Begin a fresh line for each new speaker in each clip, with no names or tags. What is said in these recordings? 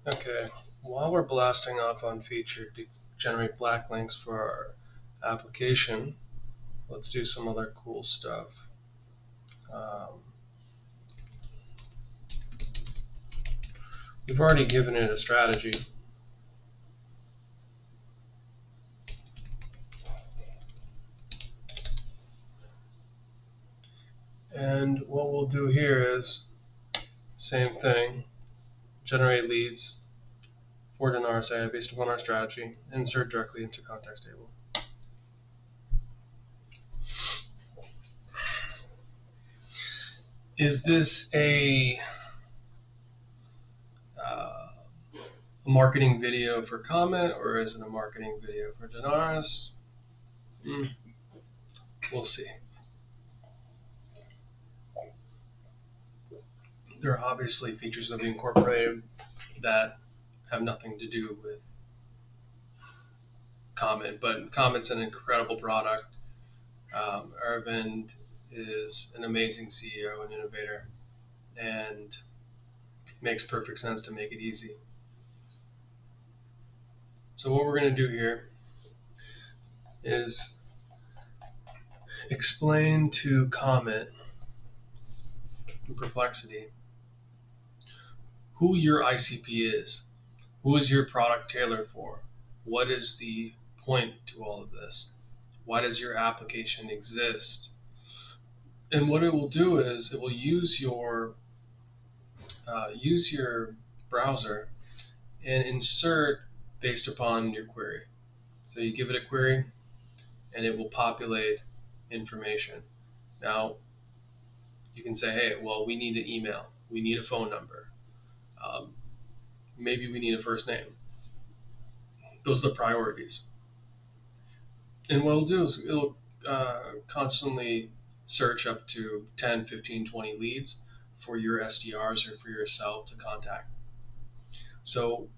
Okay, while we're blasting off on feature to generate backlinks for our application, let's do some other cool stuff. Um, we've already given it a strategy. And what we'll do here is same thing, generate leads for Dynaris AI based upon our strategy, insert directly into context table. Is this a marketing video for Comment, or is it a marketing video for Dynaris? We'll see. There are obviously features that have been incorporated that have nothing to do with Comment, but Comment's an incredible product. Aravind is an amazing CEO and innovator, and makes perfect sense to make it easy. So what we're going to do here is explain to Comment and Perplexity who your ICP is. Who is your product tailored for? What is the point to all of this? Why does your application exist? And what it will do is it will use your browser and insert based upon your query. So you give it a query and it will populate information. Now you can say, hey, well, we need an email, we need a phone number, maybe we need a first name. Those are the priorities. And what it'll do is it'll constantly search up to 10, 15, 20 leads for your SDRs or for yourself to contact. So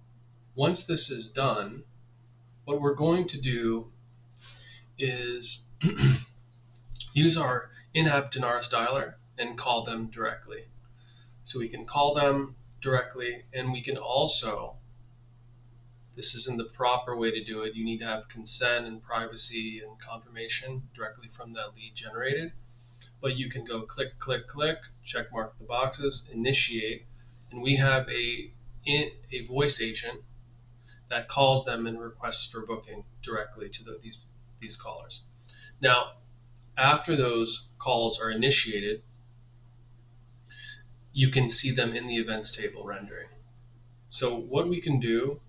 once this is done, what we're going to do is use our in-app Dynaris dialer and call them directly. So we can call them directly, and we can also, this isn't the proper way to do it, you need to have consent and privacy and confirmation directly from that lead generated. But you can go click, click, click, check mark the boxes, initiate, and we have a voice agent that calls them and requests for booking directly to these callers. Now, after those calls are initiated, you can see them in the events table rendering. So what we can do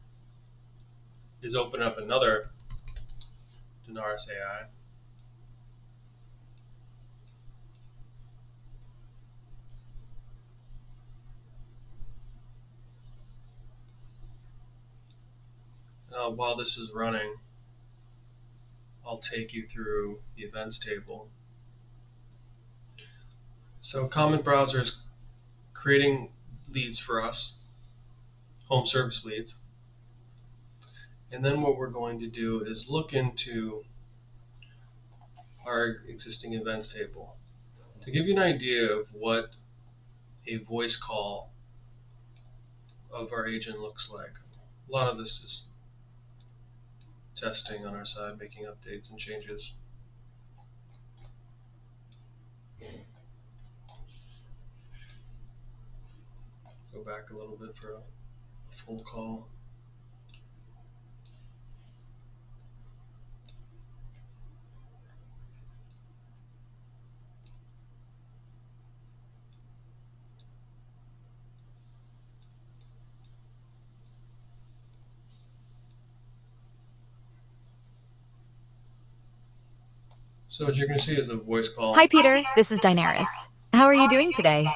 is open up another Dynaris AI. While this is running, I'll take you through the events table. So Common Browser is creating leads for us, home service leads. And then what we're going to do is look into our existing events table to give you an idea of what a voice call of our agent looks like. A lot of this is testing on our side, making updates and changes. Go back a little bit for a full call. So what you're going to see is a voice call.
Hi, Peter. This is Dynaris. How are you doing today?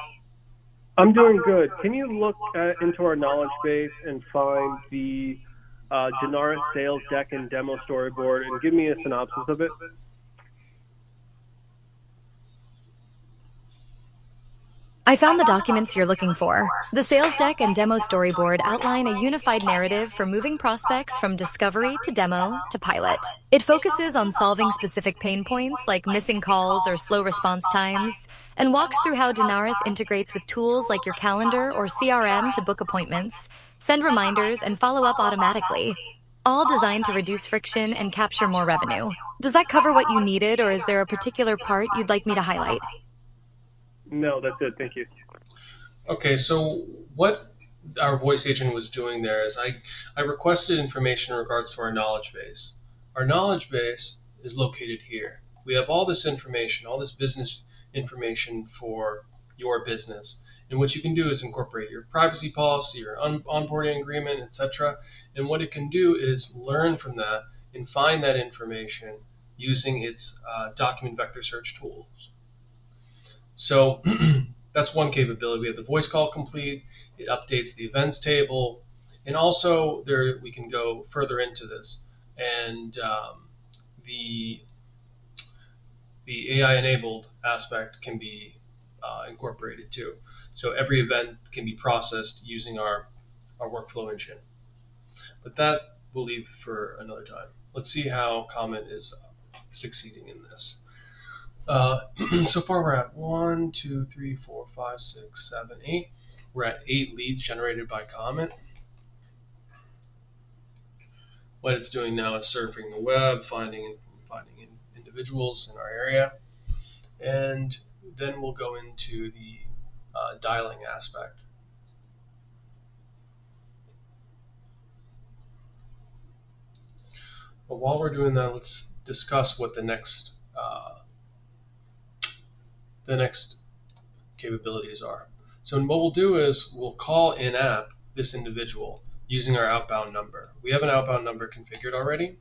I'm doing good. Can you look into our knowledge base and find the Dynaris sales deck and demo storyboard and give me a synopsis of it?
I found the documents you're looking for. The sales deck and demo storyboard outline a unified narrative for moving prospects from discovery to demo to pilot. It focuses on solving specific pain points like missing calls or slow response times, and walks through how Dynaris integrates with tools like your calendar or CRM to book appointments, send reminders, and follow up automatically, all designed to reduce friction and capture more revenue. Does that cover what you needed, or is there a particular part you'd like me to highlight?
No, that's it. Thank you.
Okay, so what our voice agent was doing there is I requested information in regards to our knowledge base. Our knowledge base is located here. We have all this information, all this business information for your business. And what you can do is incorporate your privacy policy, your onboarding agreement, etc. And what it can do is learn from that and find that information using its document vector search tools. So that's one capability. We have the voice call complete. It updates the events table, and also there we can go further into this. And the AI enabled aspect can be incorporated too. So every event can be processed using our workflow engine. But that we'll leave for another time. Let's see how Comet is succeeding in this. So far we're at 1, 2, 3, 4, 5, 6, 7, 8. We're at 8 leads generated by Comet. What it's doing now is surfing the web, finding individuals in our area, and then we'll go into the dialing aspect. But while we're doing that, let's discuss what the next capabilities are. So what we'll do is we'll call in-app this individual using our outbound number. We have an outbound number configured already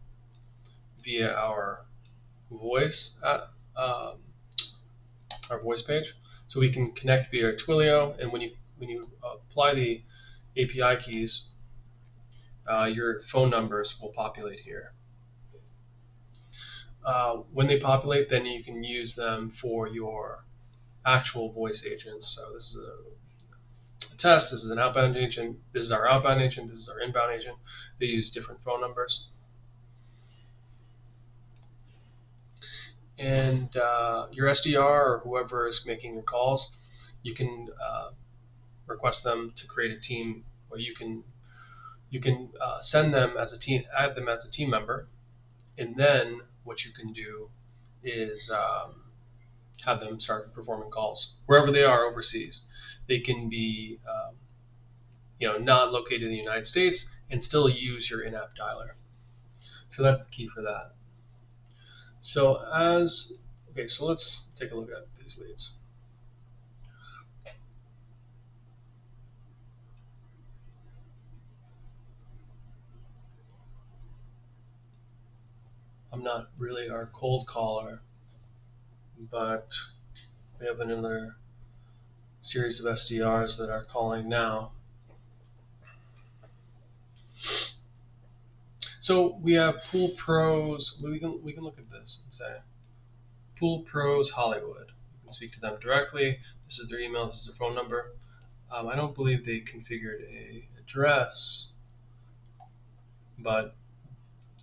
via our voice page. So we can connect via Twilio, and when you apply the API keys, your phone numbers will populate here. When they populate, then you can use them for your actual voice agents. So this is a test. This is an outbound agent. This is our outbound agent. This is our inbound agent. They use different phone numbers. And your SDR or whoever is making your calls, you can request them to create a team, or you can send them as a team, add them as a team member, and then what you can do is have them start performing calls wherever they are overseas. They can be not located in the United States and still use your in-app dialer. So that's the key for that. So so let's take a look at these leads. I'm not really our cold caller, but we have another series of SDRs that are calling now. So we have Pool Pros. We can look at this and say Pool Pros Hollywood. You can speak to them directly. This is their email. This is their phone number. I don't believe they configured a address, but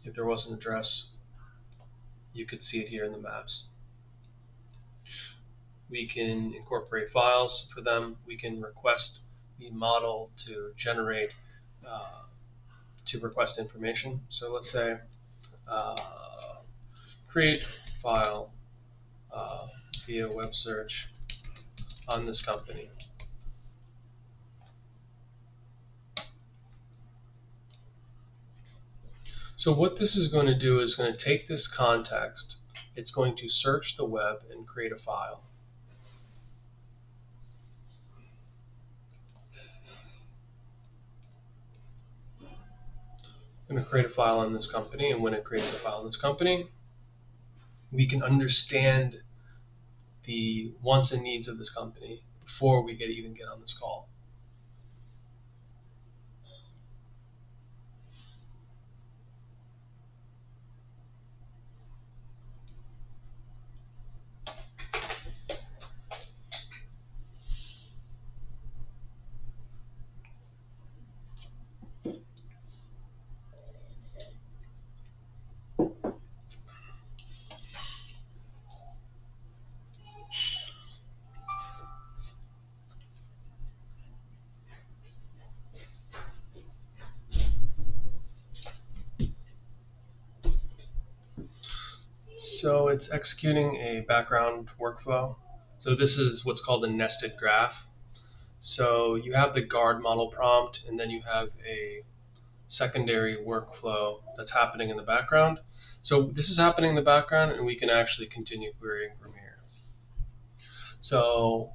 if there was an address, you could see it here in the maps. We can incorporate files for them. We can request the model to generate, to request information. So let's say create file via web search on this company. So what this is going to do is going to take this context, it's going to search the web and create a file. I'm going to create a file on this company, and when it creates a file on this company, we can understand the wants and needs of this company before we even get on this call. So it's executing a background workflow. So this is what's called a nested graph. So you have the guard model prompt, and then you have a secondary workflow that's happening in the background. So this is happening in the background, and we can actually continue querying from here. So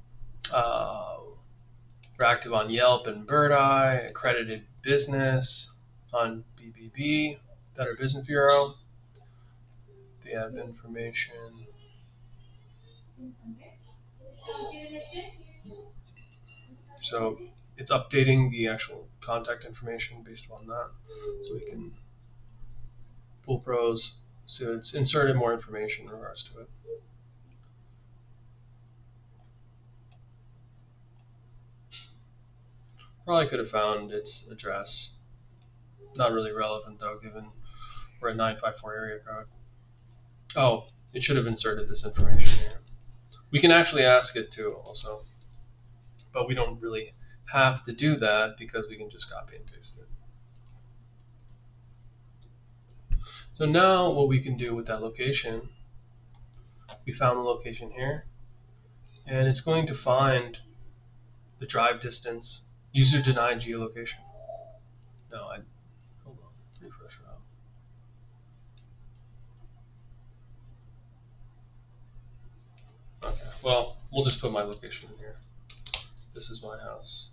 we're active on Yelp and Birdeye, accredited business on BBB, Better Business Bureau. They have information. So it's updating the actual contact information based on that. So we can pull pros. So it's inserted more information in regards to it. Probably could have found its address. Not really relevant though, given we're at 954 area code. Oh, it should have inserted this information here. We can actually ask it to also, but we don't really have to do that because we can just copy and paste it. So now what we can do with that location, we found the location here, and it's going to find the drive distance, user denied geolocation. No, hold on, refresh route. Okay, well, we'll just put my location in here. This is my house.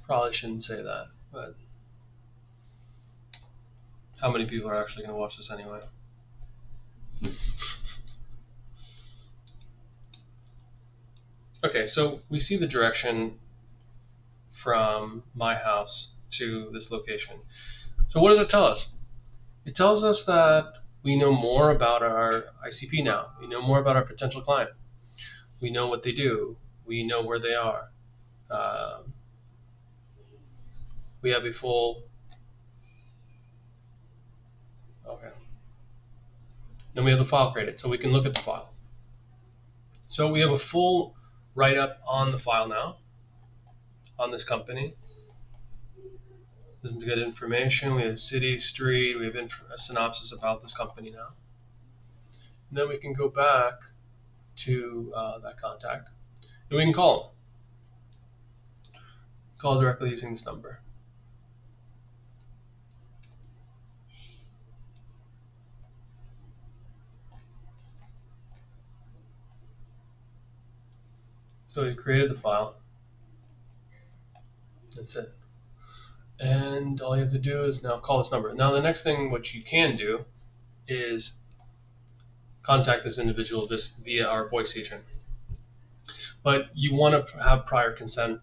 Probably shouldn't say that, but how many people are actually going to watch this anyway? Okay, so we see the direction from my house to this location. So what does it tell us? It tells us that we know more about our ICP now. We know more about our potential client. We know what they do. We know where they are. We have a full, okay. Then we have the file created, so we can look at the file. So we have a full write-up on the file now, on this company. This is good information. We have city, street. We have a synopsis about this company now. And then we can go back to that contact, and we can call them. Call directly using this number. So we created the file. That's it. And all you have to do is now call this number. Now the next thing which you can do is contact this individual via our voice agent. But you want to have prior consent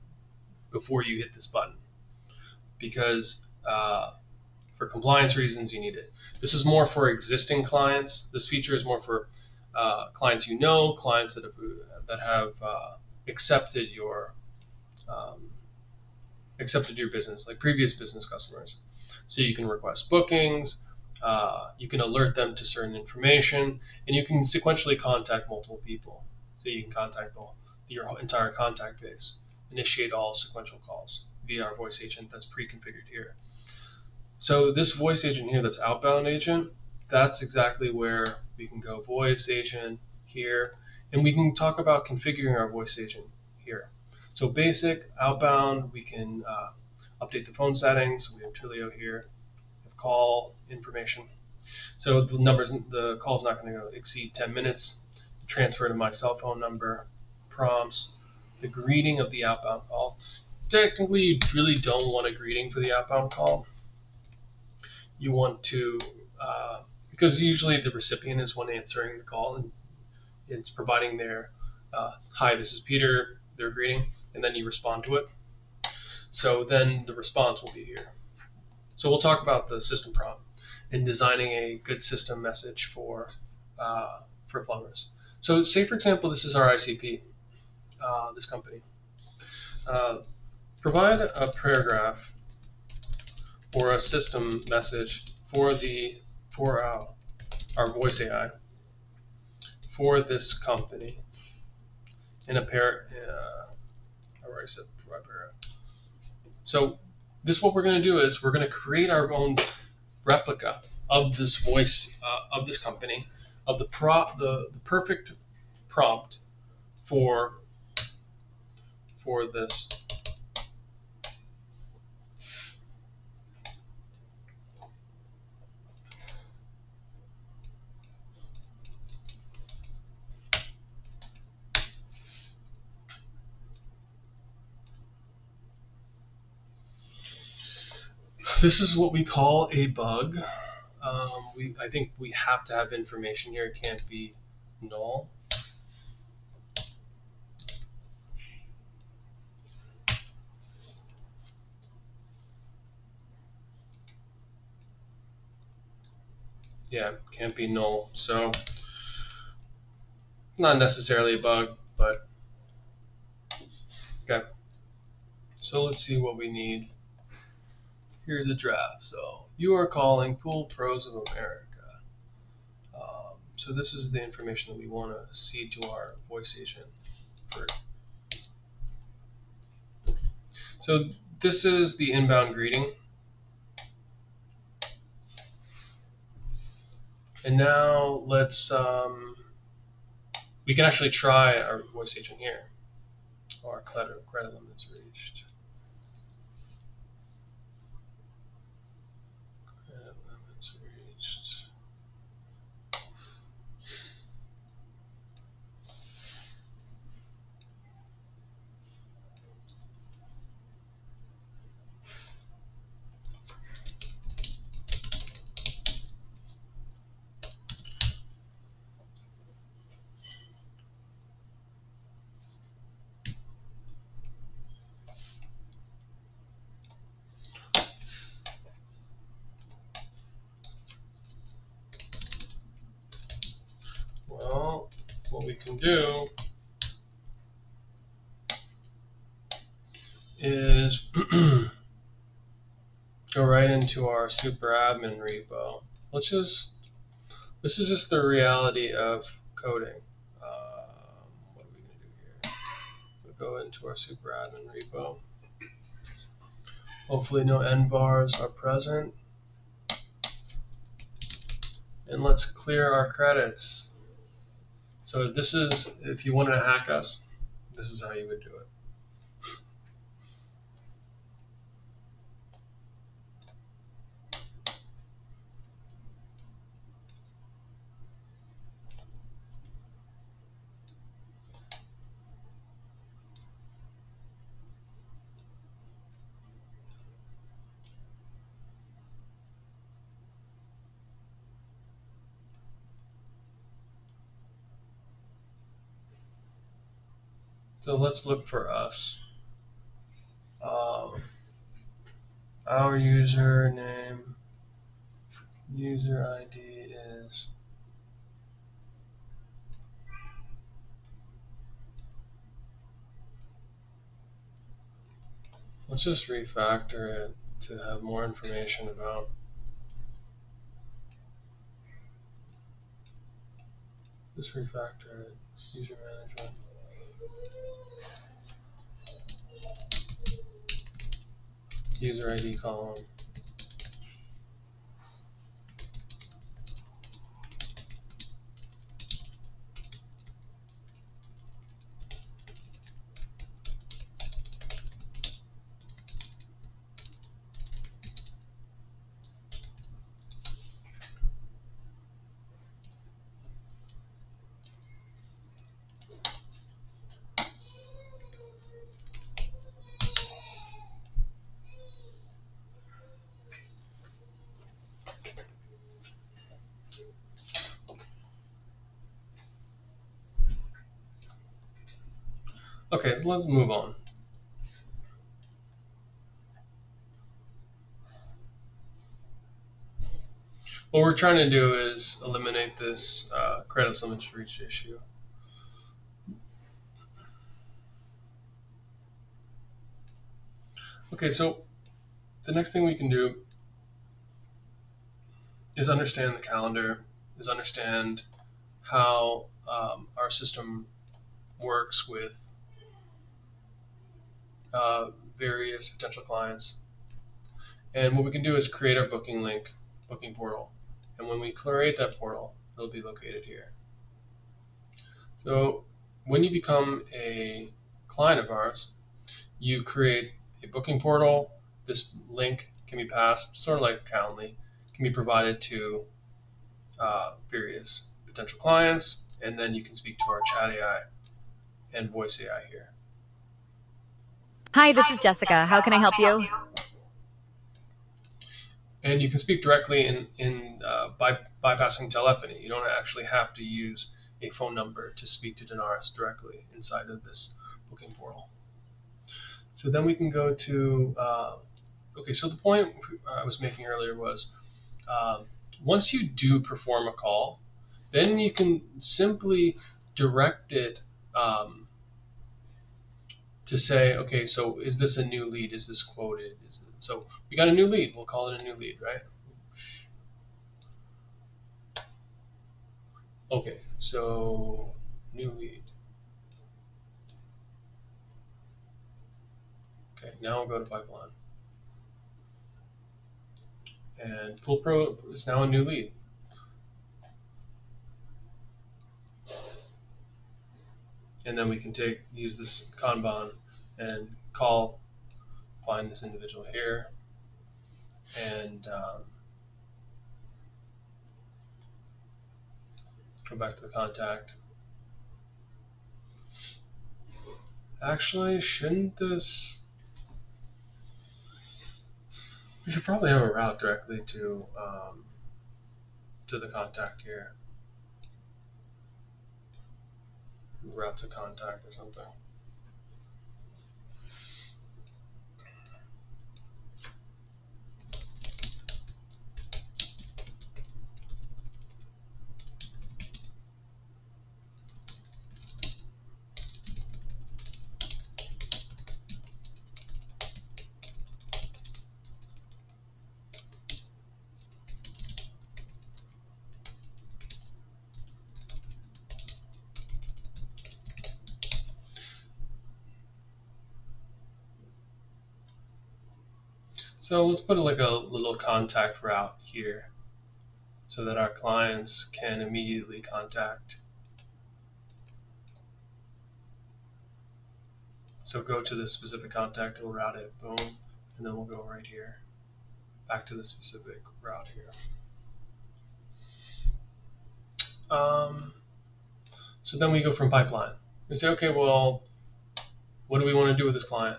before you hit this button, because for compliance reasons you need it. This is more for existing clients. This feature is more for clients you know, clients that have accepted your business, like previous business customers. So you can request bookings, you can alert them to certain information, and you can sequentially contact multiple people. So you can contact your entire contact base, initiate all sequential calls via our voice agent that's pre-configured here. So this voice agent here, that's outbound agent, that's exactly where we can go voice agent here, and we can talk about configuring our voice agent here. So basic, outbound, we can update the phone settings. We have Twilio here, we have call information. So the call's not going to exceed 10 minutes. Transfer to my cell phone number, prompts, the greeting of the outbound call. Technically, you really don't want a greeting for the outbound call. You want to, because usually the recipient is one answering the call, and it's providing their, hi, this is Peter, their greeting, and then you respond to it. So then the response will be here. So we'll talk about the system prompt and designing a good system message for plumbers. So say, for example, this is our ICP, this company. Provide a paragraph or a system message for our voice AI for this company in a pair. I already said provide paragraph. So what we're going to do is we're going to create our own replica of this voice of this company, of the perfect prompt for this. This is what we call a bug. I think we have to have information here. It can't be null. Yeah, can't be null. So not necessarily a bug, but okay. So let's see what we need. Here's a draft. So you are calling Pool Pros of America. So this is the information that we want to seed to our voice agent. So this is the inbound greeting. And now let's, we can actually try our voice agent here. Our credit limit's reached. Credit limit's reached. Well, what we can do is go right into our super admin repo. This is just the reality of coding. What are we going to do here? We'll go into our super admin repo. Hopefully no N bars are present. And let's clear our credits. So this is, if you wanted to hack us, this is how you would do it. So let's look for us. Our username, user ID is let's just refactor it to have more information about. Just refactor it. User management. User ID column. Okay, let's move on. What we're trying to do is eliminate this credit limits for each issue. Okay, so the next thing we can do is understand the calendar, is understand how our system works with various potential clients. And what we can do is create our booking link, booking portal. And when we create that portal, it'll be located here. So when you become a client of ours, you create a booking portal. This link can be passed, sort of like Calendly, can be provided to various potential clients, and then you can speak to our chat AI and voice AI here.
Hi, this is Jessica. How can I help you?
And you can speak directly by bypassing telephony. You don't actually have to use a phone number to speak to Dynaris directly inside of this booking portal. So then we can go to, okay, so the point I was making earlier was once you do perform a call, then you can simply direct it to say, okay, so is this a new lead? Is this quoted? So we got a new lead. We'll call it a new lead, right? Okay, so new lead. Okay, now we'll go to pipeline. And Full Pro is now a new lead. And then we can use this Kanban and find this individual here, and go back to the contact. Actually, shouldn't this? We should probably have a route directly to the contact here. Route to contact or something. So let's put like a little contact route here so that our clients can immediately contact. So go to this specific contact, it'll route it, boom, and then we'll go right here, back to the specific route here. So then we go from pipeline. We say, okay, well, what do we want to do with this client?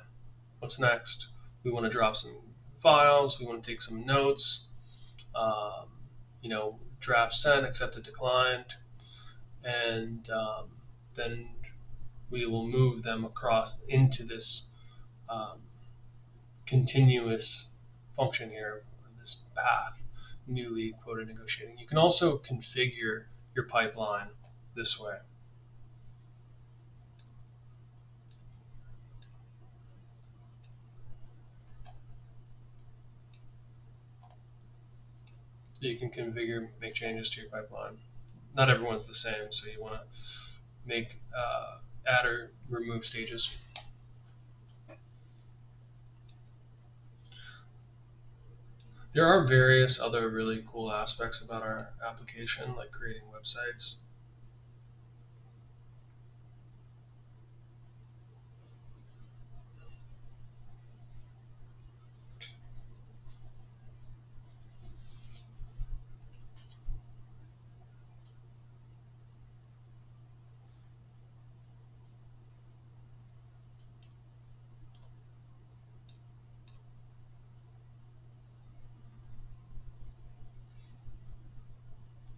What's next? We want to drop some files. We want to take some notes. Draft sent, accepted, declined, and then we will move them across into this continuous function here, this path, new lead, quota negotiating. You can also configure your pipeline this way. So you can configure, make changes to your pipeline. Not everyone's the same, so you want to make add or remove stages. There are various other really cool aspects about our application, like creating websites.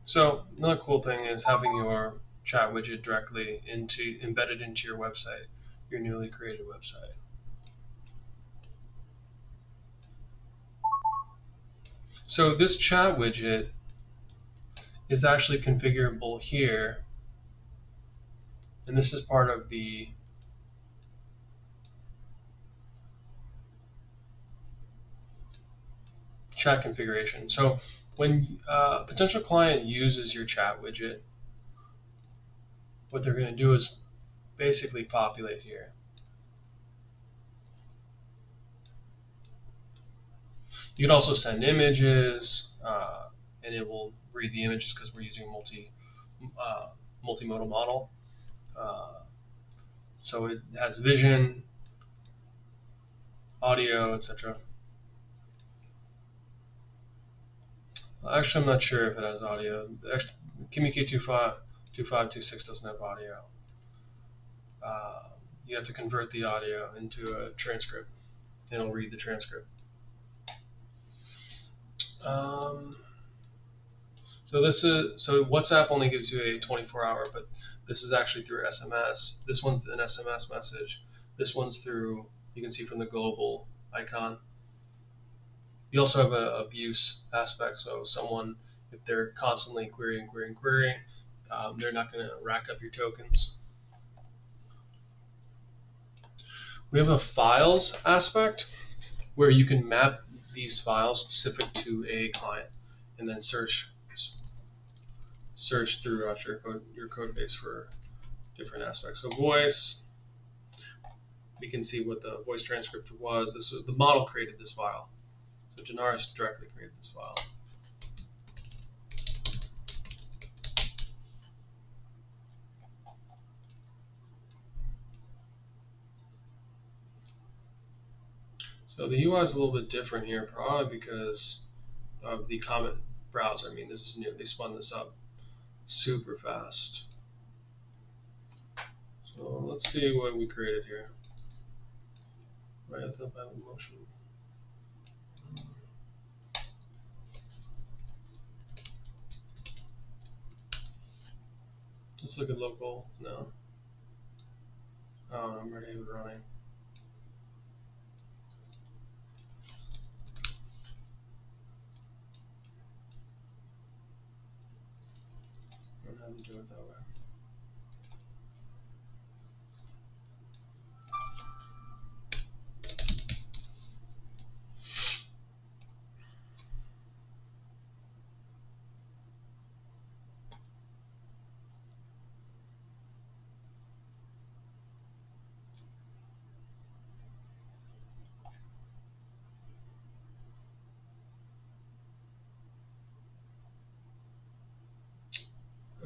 So another cool thing is having your chat widget directly embedded into your website, your newly created website. So this chat widget is actually configurable here, and this is part of the chat configuration. So when a potential client uses your chat widget, what they're going to do is basically populate here. You can also send images and it will read the images because we're using a multimodal model. So it has vision, audio, etc. Actually, I'm not sure if it has audio. Actually, Kimike 2526 doesn't have audio. You have to convert the audio into a transcript, and it'll read the transcript. So WhatsApp only gives you a 24-hour, but this is actually through SMS. This one's an SMS message. This one's through, you can see from the global icon. You also have a abuse aspect. So someone, if they're constantly querying, they're not going to rack up your tokens. We have a files aspect where you can map these files specific to a client and then search throughout your code base for different aspects. So voice, we can see what the voice transcript was. This was the model created this file. So Dynaris directly created this file. So the UI is a little bit different here, probably because of the comment browser. I mean, this is new. They spun this up super fast. So let's see what we created here. Right at the motion. Let's look at local. No. Oh, I'm already running. I don't know how to do it that way.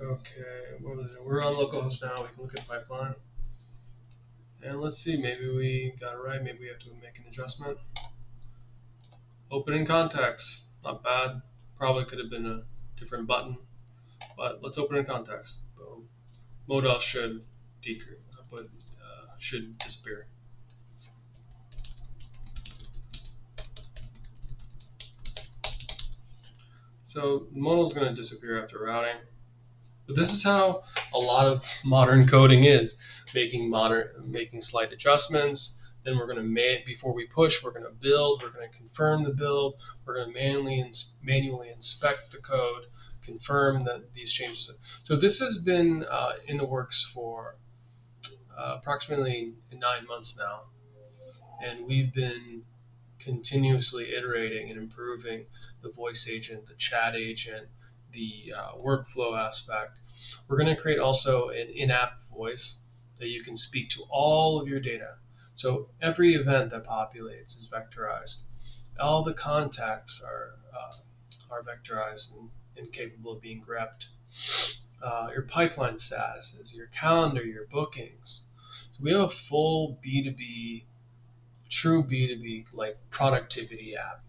Okay, what was it? We're on localhost now. We can look at pipeline. And let's see, maybe we got it right. Maybe we have to make an adjustment. Open in context. Not bad. Probably could have been a different button. But let's open in context. Boom. Modal should decrease, but should disappear. So the modal is going to disappear after routing. But this is how a lot of modern coding is, making slight adjustments. Then we're going to before we push, we're going to build. We're going to confirm the build. We're going to manually inspect the code, confirm that these changes. So this has been in the works for approximately 9 months now, and we've been continuously iterating and improving the voice agent, the chat agent, the workflow aspect. We're going to create also an in-app voice that you can speak to all of your data. So every event that populates is vectorized. All the contacts are vectorized and capable of being grepped. Your pipeline statuses, your calendar, your bookings. So we have a full B2B, true B2B like productivity app.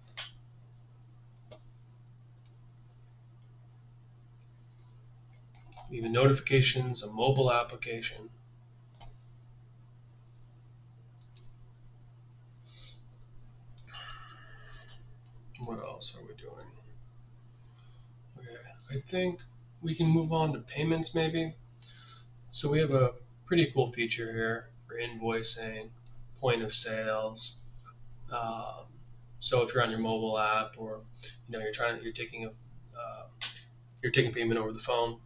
Even notifications, a mobile application. What else are we doing? Okay, I think we can move on to payments maybe. So we have a pretty cool feature here for invoicing, point of sales. So if you're on your mobile app, or you're taking payment over the phone,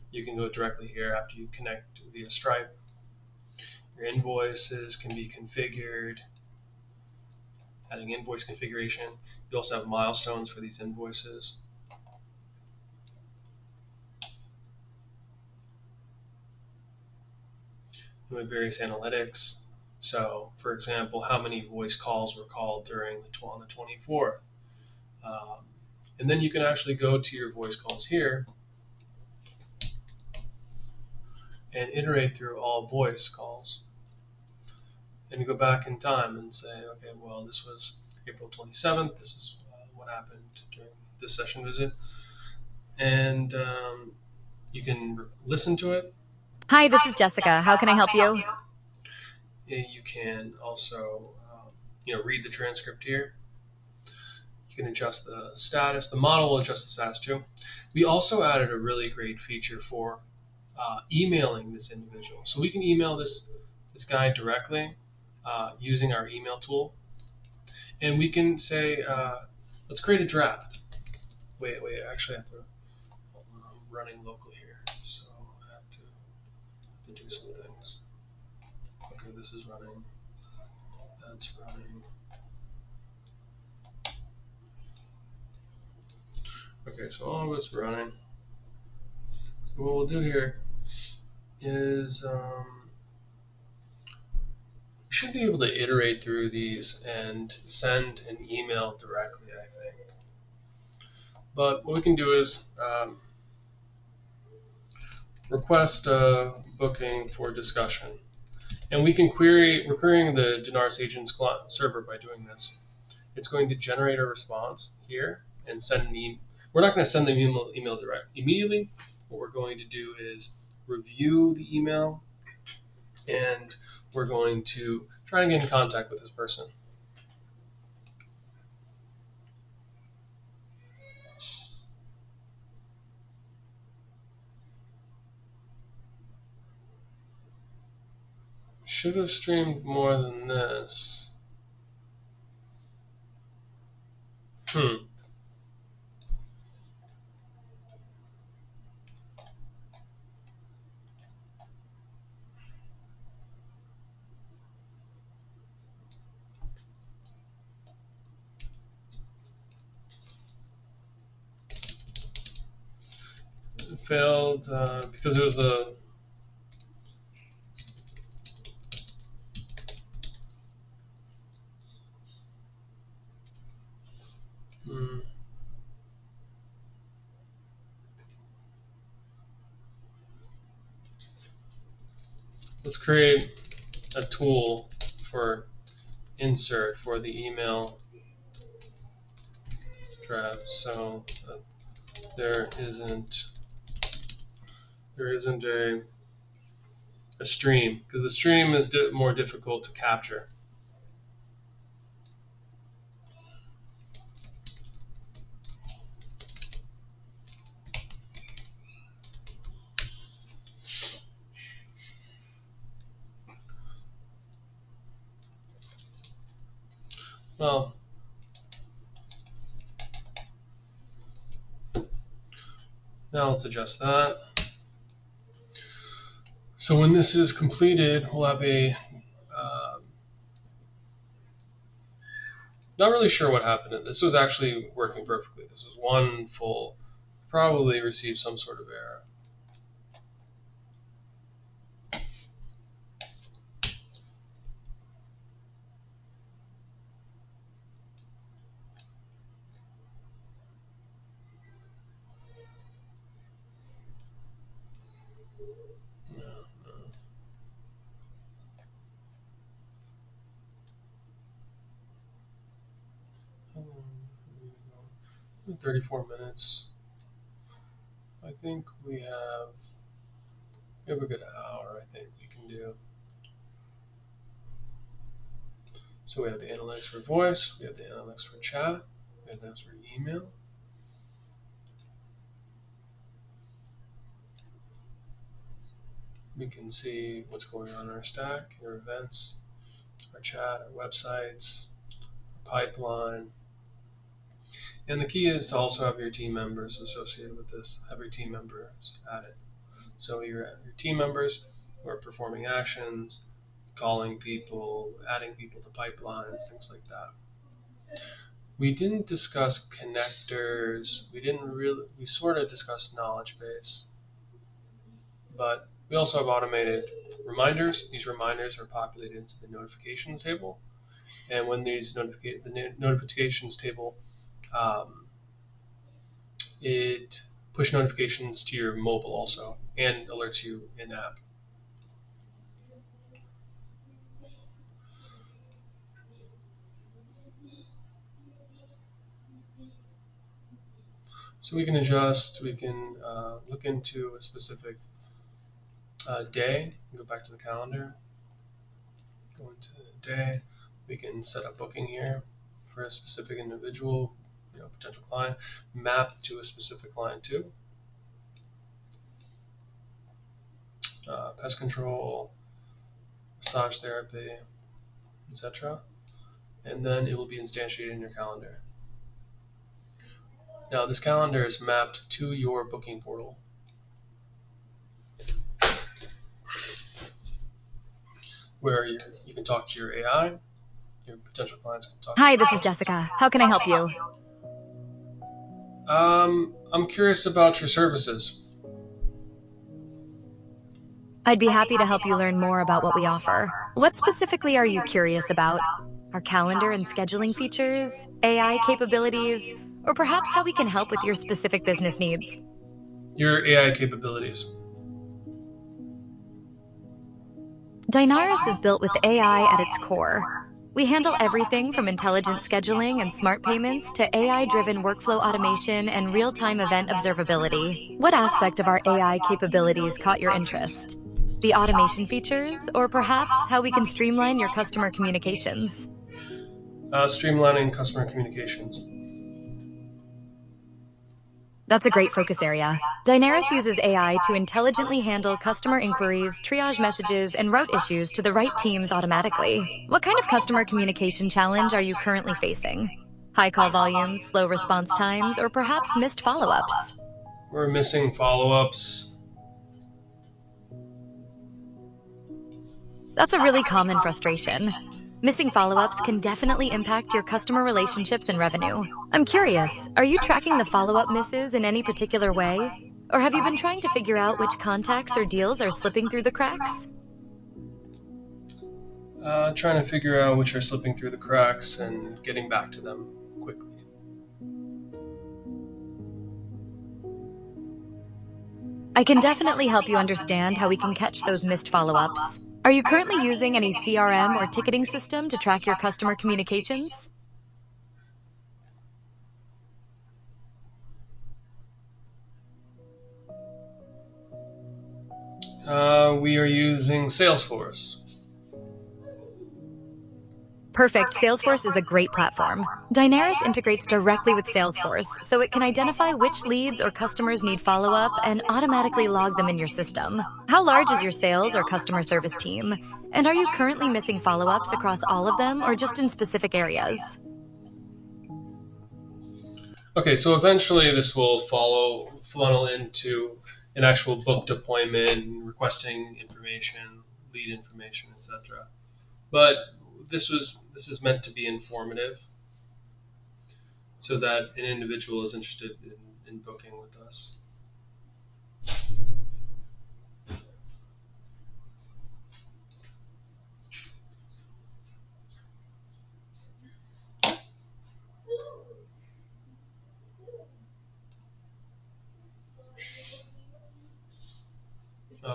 you can go directly here after you connect via Stripe. Your invoices can be configured, adding invoice configuration. You also have milestones for these invoices. We have various analytics. So, for example, how many voice calls were called on the 24th? And then you can actually go to your voice calls here and iterate through all voice calls. And you go back in time and say, okay, well, this was April 27th. This is what happened during this session visit. And you can listen to it.
Hi, this is Jessica. How can I help you?
You can also read the transcript here. You can adjust the status. The model will adjust the status too. We also added a really great feature for emailing this individual. So we can email this guy directly using our email tool. And we can say, let's create a draft. Wait, I actually have to, I'm running local here. So I have to do some things. Okay, this is running. That's running. Okay, so all of it's running. So what we'll do here is we should be able to iterate through these and send an email directly, I think. But what we can do is request a booking for discussion. And we can we're querying the Dynaris agent's server by doing this. It's going to generate a response here and send an email. We're not going to send the email direct immediately. What we're going to do is review the email, and we're going to try to get in contact with this person. Should have streamed more than this. It failed because it was a let's create a tool for insert for the email draft, so there isn't a stream, because the stream is more difficult to capture. Well, now let's adjust that. So when this is completed, we'll have a not really sure what happened. This was actually working perfectly. This was one full, probably received some sort of error. No. 34 minutes. I think we have a good hour, I think we can do. So we have the analytics for voice, we have the analytics for chat, we have the analytics for email. We can see what's going on in our stack, our events, our chat, our websites, our pipeline. And the key is to also have your team members associated with this, have your team members added. So your team members who are performing actions, calling people, adding people to pipelines, things like that. We didn't discuss connectors. We sort of discussed knowledge base, but we also have automated reminders. These reminders are populated into the notifications table. And when these the notifications table it push notifications to your mobile also and alerts you in app. So we can adjust, we can look into a specific day, go back to the calendar, go into the day, we can set up booking here for a specific individual, potential client, map to a specific client too. Pest control, massage therapy, etc. And then it will be instantiated in your calendar. Now this calendar is mapped to your booking portal. Where you can talk to your AI, your potential clients can talk.
Hi, this is Jessica. How can I help you?
I'm curious about your services.
I'd be happy to help you learn more about what we offer. What specifically are you curious about? Our calendar and scheduling features, AI capabilities, or perhaps how we can help with your specific business needs?
Your AI capabilities.
Dynaris is built with AI at its core. We handle everything from intelligent scheduling and smart payments to AI-driven workflow automation and real-time event observability. What aspect of our AI capabilities caught your interest? The automation features, or perhaps how we can streamline your customer communications?
Streamlining customer communications.
That's a great focus area. Dynaris uses AI to intelligently handle customer inquiries, triage messages, and route issues to the right teams automatically. What kind of customer communication challenge are you currently facing? High call volumes, slow response times, or perhaps missed follow-ups?
We're missing follow-ups.
That's a really common frustration. Missing follow-ups can definitely impact your customer relationships and revenue. I'm curious, are you tracking the follow-up misses in any particular way? Or have you been trying to figure out which contacts or deals are slipping through the cracks?
Trying to figure out which are slipping through the cracks and getting back to them quickly.
I can definitely help you understand how we can catch those missed follow-ups. Are you currently using any CRM or ticketing system to track your customer communications?
We are using Salesforce.
Perfect. Salesforce is a great platform. Dynaris integrates directly with Salesforce, so it can identify which leads or customers need follow-up and automatically log them in your system. How large is your sales or customer service team? And are you currently missing follow-ups across all of them or just in specific areas?
Okay, so eventually this will funnel into an actual booked appointment, requesting information, lead information, etc. But this is meant to be informative, so that an individual is interested in booking with us.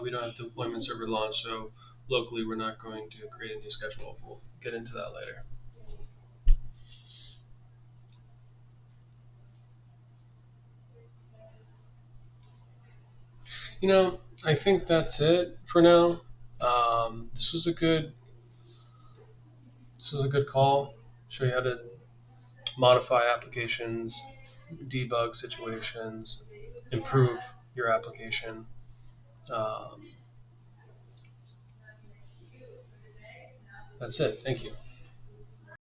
We don't have the appointment server launch, so locally we're not going to create a new schedule. We'll get into that later. I think that's it for now. This was a good call. Show you how to modify applications, debug situations, improve your application. Um, that's it. Thank you.